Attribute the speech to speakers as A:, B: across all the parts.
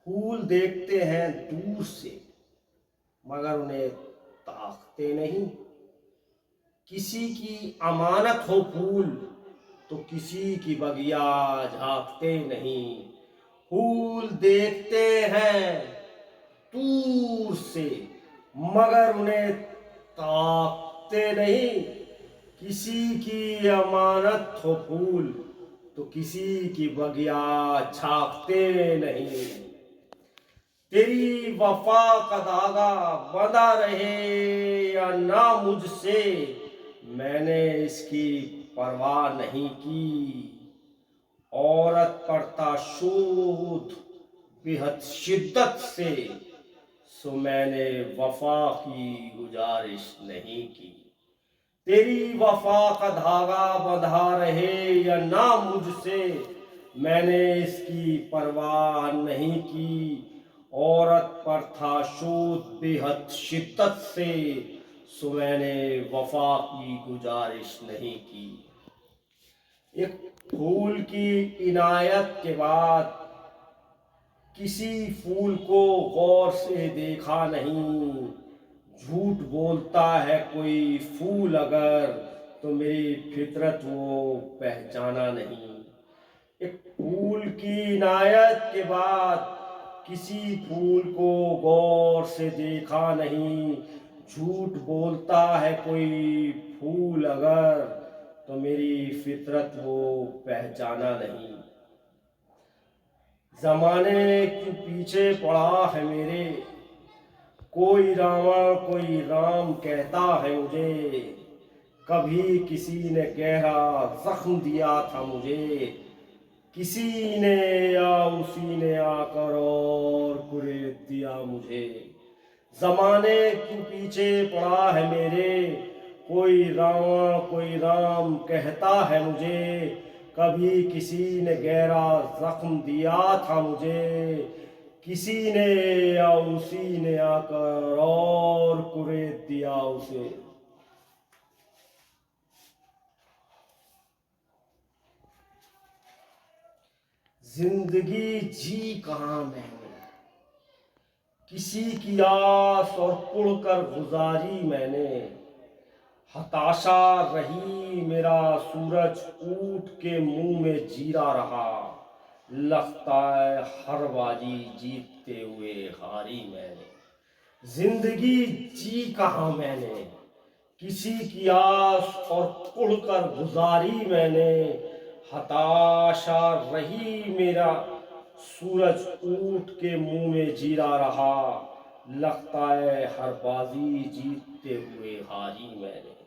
A: फूल देखते हैं दूर से मगर उन्हें ताकते नहीं। किसी की अमानत हो फूल तो किसी की बगिया झांकते नहीं। फूल देखते हैं दूर से मगर उन्हें ताकते नहीं। किसी की अमानत हो फूल तो किसी की बगिया झांकते नहीं। तेरी वफा का धागा बंधा रहे या ना मुझसे, मैंने इसकी परवाह नहीं की। औरत करता शोध बेहद शिद्दत से, सो मैंने वफा की गुजारिश नहीं की। तेरी वफा का धागा बंधा रहे या ना मुझसे, मैंने इसकी परवाह नहीं की। औरत पर था शोध बेहद शिद्दत से, सो मैंने वफा की गुजारिश नहीं की। एक फूल की इनायत के बाद किसी फूल को गौर से देखा नहीं। झूठ बोलता है कोई फूल अगर, तो मेरी फितरत वो पहचाना नहीं। एक फूल की इनायत के बाद किसी फूल को गौर से देखा नहीं। झूठ बोलता है कोई फूल अगर, तो मेरी फितरत वो पहचाना नहीं। जमाने के पीछे पड़ा है मेरे, कोई रावण कोई राम कहता है मुझे। कभी किसी ने गहरा जख्म दिया था मुझे, किसी ने या उसी ने आकर और कुरेद दिया मुझे। जमाने के पीछे पड़ा है मेरे, कोई रावण कोई राम कहता है मुझे। कभी किसी ने गहरा जख्म दिया था मुझे, किसी ने या उसी ने आकर और कुरेद दिया उसे। जिंदगी जी कहाँ मैंने, किसी की आस और कुढ़कर गुजारी मैंने। हताशा रही मेरा सूरज ऊठ के मुंह में जीरा रहा। लगता है हर बाजी जीतते हुए हारी मैंने। जिंदगी जी कहाँ मैंने, किसी की आस और कुढ़कर गुजारी मैंने। हताशा रही मेरा सूरज ऊठ के मुंह में जीरा रहा। लगता है हर बाजी जीतते हुए हारी मैंने।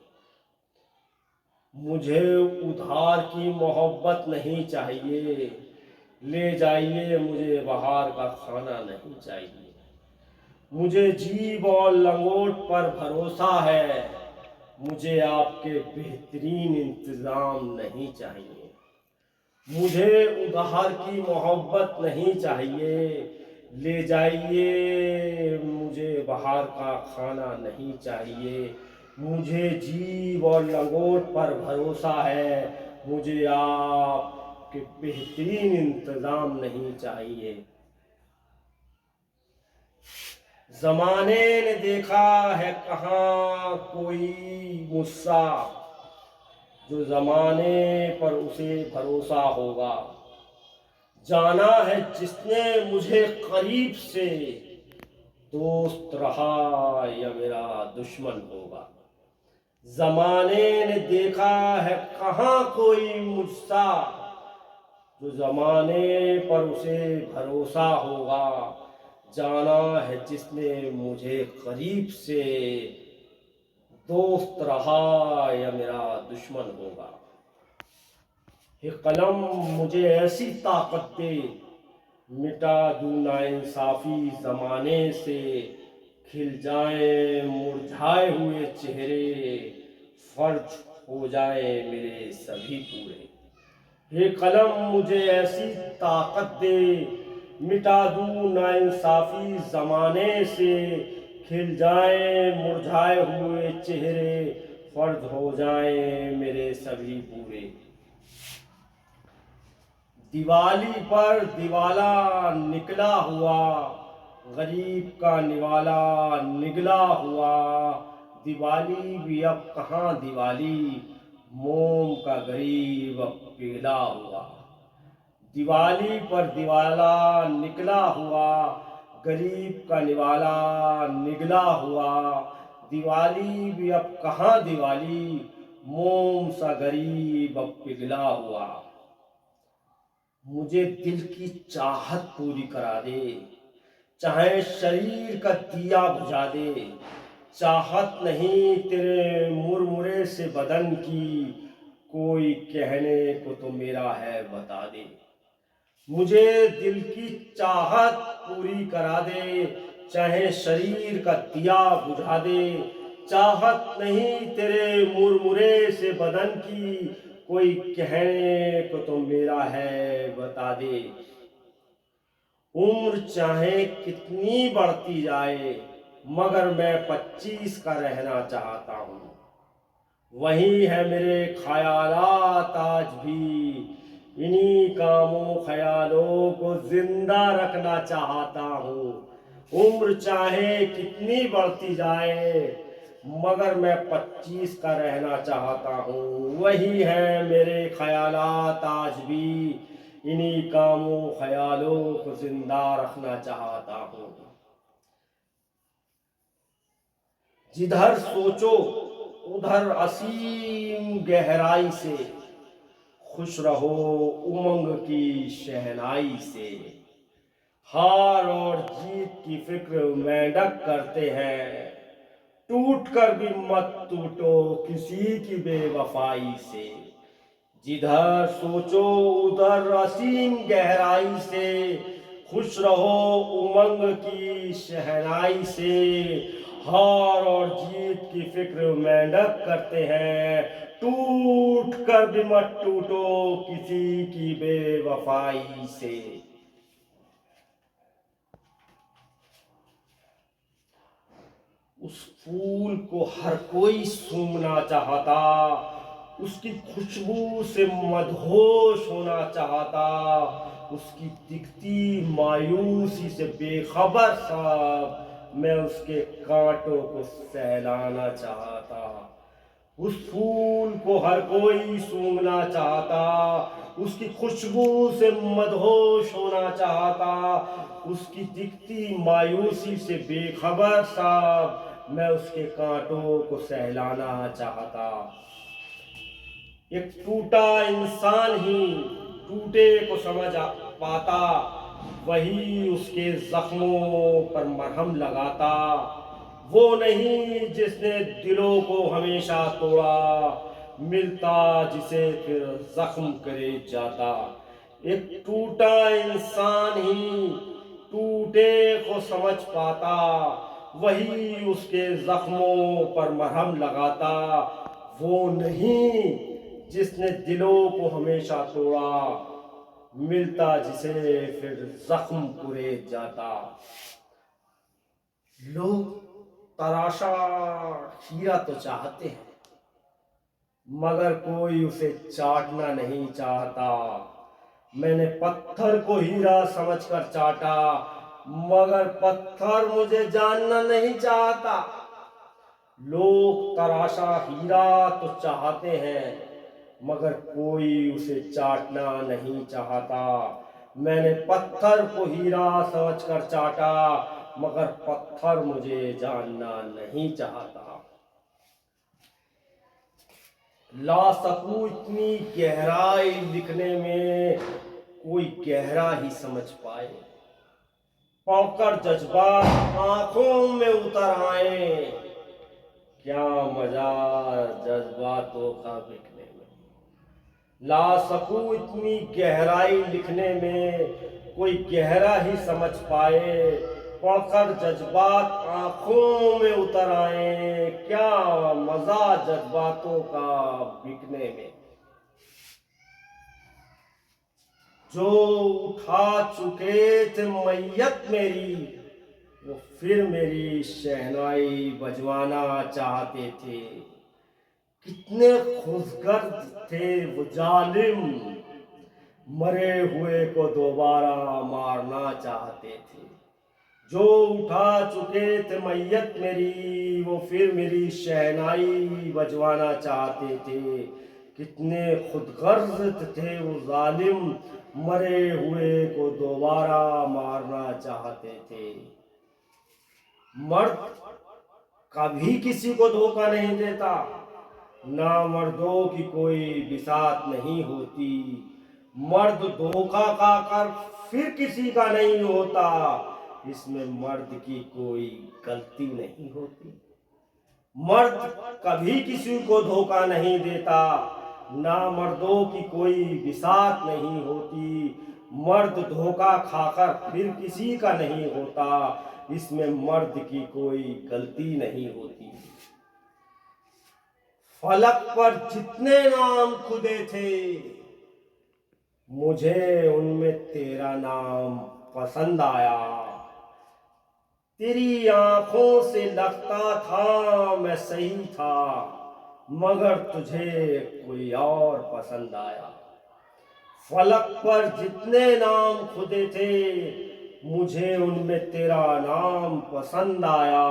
A: मुझे उधार की मोहब्बत नहीं चाहिए, ले जाइए मुझे बाहर का खाना नहीं चाहिए। मुझे जीभ और लंगोट पर भरोसा है, मुझे आपके बेहतरीन इंतज़ाम नहीं चाहिए। मुझे उधार की मोहब्बत नहीं चाहिए, ले जाइए मुझे बाहर का खाना नहीं चाहिए। मुझे जीभ और लंगोट पर भरोसा है, मुझे आपके बेहतरीन इंतज़ाम नहीं चाहिए। जमाने ने देखा है कहाँ कोई मुस्सा, जो जमाने पर उसे भरोसा होगा। जाना है जिसने मुझे करीब से, दोस्त रहा या मेरा दुश्मन होगा। जमाने ने देखा है कहाँ कोई मुझसा, जो जमाने पर उसे भरोसा होगा। जाना है जिसने मुझे करीब से, दोस्त रहा या मेरा दुश्मन होगा। ये कलम मुझे ऐसी ताकत दे, मिटा दूं नाइंसाफी जमाने से। खिल जाए मुरझाए हुए चेहरे, फर्ज हो जाए मेरे सभी पूरे। ये कलम मुझे ऐसी ताकत दे, मिटा दूं नाइंसाफी जमाने से। खिल जाए मुरझाए हुए चेहरे, फर्ज हो जाए मेरे सभी पूरे। दिवाली पर दिवाला निकला हुआ, गरीब का निवाला निगला हुआ। दिवाली भी अब कहाँ दिवाली, मोम का गरीब अब पिघला हुआ। दिवाली पर दिवाला निकला हुआ, गरीब का निवाला निगला हुआ। दिवाली भी अब कहाँ दिवाली, मोम सा गरीब अब पिघला हुआ। मुझे दिल की चाहत पूरी करा दे, चाहे शरीर का दिया बुझा दे। चाहत नहीं तेरे मुरमुरे से बदन की, कोई कहने को तो मेरा है बता दे। मुझे दिल की चाहत पूरी करा दे, चाहे शरीर का दिया बुझा दे। चाहत नहीं तेरे मुरमुरे से बदन की, कोई कहने को तो मेरा है बता दे। उम्र चाहे कितनी बढ़ती जाए, मगर मैं 25 का रहना चाहता हूँ। वही है मेरे ख्यालात आज भी, इन्हीं कामों ख्यालों को जिंदा रखना चाहता हूँ। उम्र चाहे कितनी बढ़ती जाए, मगर मैं 25 का रहना चाहता हूँ। वही है मेरे ख्यालात आज भी, इन्हीं कामों ख्यालों को जिंदा रखना चाहता हूँ। जिधर सोचो उधर असीम गहराई से, खुश रहो उमंग की शहनाई से। हार और जीत की फिक्र मेंढक करते हैं, टूट कर भी मत टूटो किसी की बेवफाई से। जिधर सोचो उधर असीम गहराई से, खुश रहो उमंग की शहनाई से। हार और जीत की फिक्र मेंढक करते हैं, टूट कर भी मत टूटो किसी की बेवफाई से। उस फूल को हर कोई सूंघना चाहता, उसकी खुशबू से मदहोश होना चाहता। उसकी दिखती मायूसी से बेखबर सा, मैं उसके कांटों को सहलाना चाहता। उस फूल को हर कोई सूंघना चाहता, उसकी खुशबू से मदहोश होना चाहता। उसकी दिखती मायूसी से बेखबर सा, मैं उसके कांटों को सहलाना चाहता। एक टूटा इंसान ही टूटे को समझ पाता, वही उसके जख्मों पर मरहम लगाता। वो नहीं जिसने दिलों को हमेशा तोड़ा, मिलता जिसे फिर जख्म करे जाता। एक टूटा इंसान ही टूटे को समझ पाता, वही उसके जख्मों पर मरहम लगाता। वो नहीं जिसने दिलों को हमेशा तोड़ा, मिलता जिसे फिर जख्म कुरे जाता। लोग तराशा हीरा तो चाहते हैं, मगर कोई उसे चाटना नहीं चाहता। मैंने पत्थर को हीरा समझकर चाटा, मगर पत्थर मुझे जानना नहीं चाहता। लोग तराशा हीरा तो चाहते हैं, मगर कोई उसे चाटना नहीं चाहता। मैंने पत्थर को हीरा समझकर चाटा, मगर पत्थर मुझे जानना नहीं चाहता। ला सकूं इतनी गहराई लिखने में, कोई गहरा ही समझ पाए। पढ़कर जज्बात आंखों में उतर आए, क्या मजा जज्बातों का बिकने में। ला सकूं इतनी गहराई लिखने में, कोई गहरा ही समझ पाए। पढ़कर जज्बात आंखों में उतर आए, क्या मजा जज्बातों का बिकने में। जो उठा चुके थे मैयत मेरी, वो फिर मेरी शहनाई बजवाना चाहते थे। कितने खुशगर्द थे वो जालिम, मरे हुए को दोबारा मारना चाहते थे। जो उठा चुके थे मैयत मेरी, वो फिर मेरी शहनाई बजवाना चाहते थे। कितने खुदगर्ज थे वो जालिम, मरे हुए को दोबारा मारना चाहते थे। मर्द कभी किसी को धोखा नहीं देता, ना मर्दों की कोई बिसात नहीं होती। मर्द धोखा खाकर फिर किसी का नहीं होता, इसमें मर्द की कोई गलती नहीं होती। मर्द कभी किसी को धोखा नहीं देता, ना मर्दों की कोई बिसात नहीं होती। मर्द धोखा खाकर फिर किसी का नहीं होता, इसमें मर्द की कोई गलती नहीं होती। फलक पर जितने नाम खुदे थे, मुझे उनमें तेरा नाम पसंद आया। तेरी आंखों से लगता था मैं सही था, मगर तुझे कोई और पसंद आया। फलक पर जितने नाम खुदे थे, मुझे उनमें तेरा नाम पसंद आया।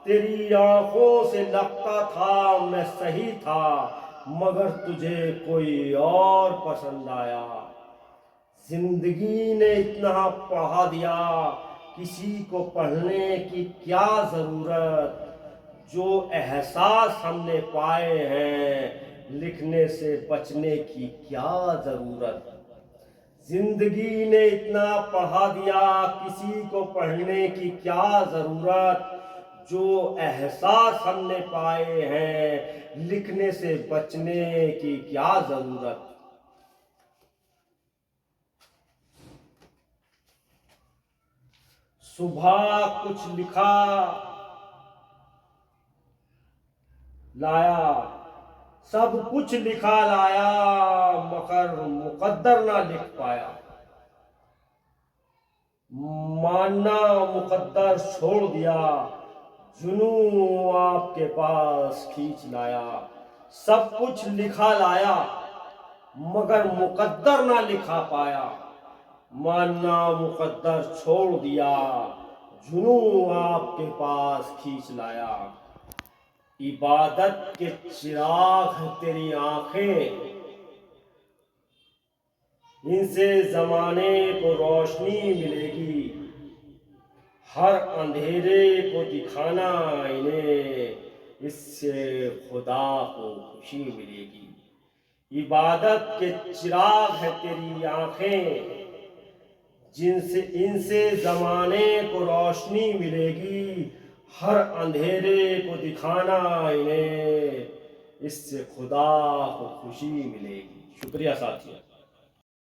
A: तेरी आंखों से लगता था मैं सही था, मगर तुझे कोई और पसंद आया। जिंदगी ने इतना पढ़ा दिया, किसी को पढ़ने की क्या ज़रूरत। जो एहसास हमने पाए हैं, लिखने से बचने की क्या ज़रूरत। जिंदगी ने इतना पढ़ा दिया, किसी को पढ़ने की क्या ज़रूरत। जो एहसास हमने पाए हैं, लिखने से बचने की क्या ज़रूरत। सुबह कुछ लिखा लाया, सब कुछ लिखा लाया, मगर मुकद्दर ना लिख पाया। मानना मुकद्दर छोड़ दिया, जुनून आपके पास खींच लाया। सब कुछ लिखा लाया, मगर मुकद्दर ना लिखा पाया। मानना मुकद्दर छोड़ दिया, जुनून आपके पास खींच लाया। इबादत के चिराग हैं तेरी आंखें, इनसे जमाने को रोशनी मिलेगी। हर अंधेरे को दिखाना इन्हें, इससे खुदा को खुशी मिलेगी। इबादत के चिराग है तेरी आंखें, जिनसे इनसे जमाने को रोशनी मिलेगी। हर अंधेरे को दिखाना इन्हें, इससे खुदा को खुशी मिलेगी। शुक्रिया साथियों।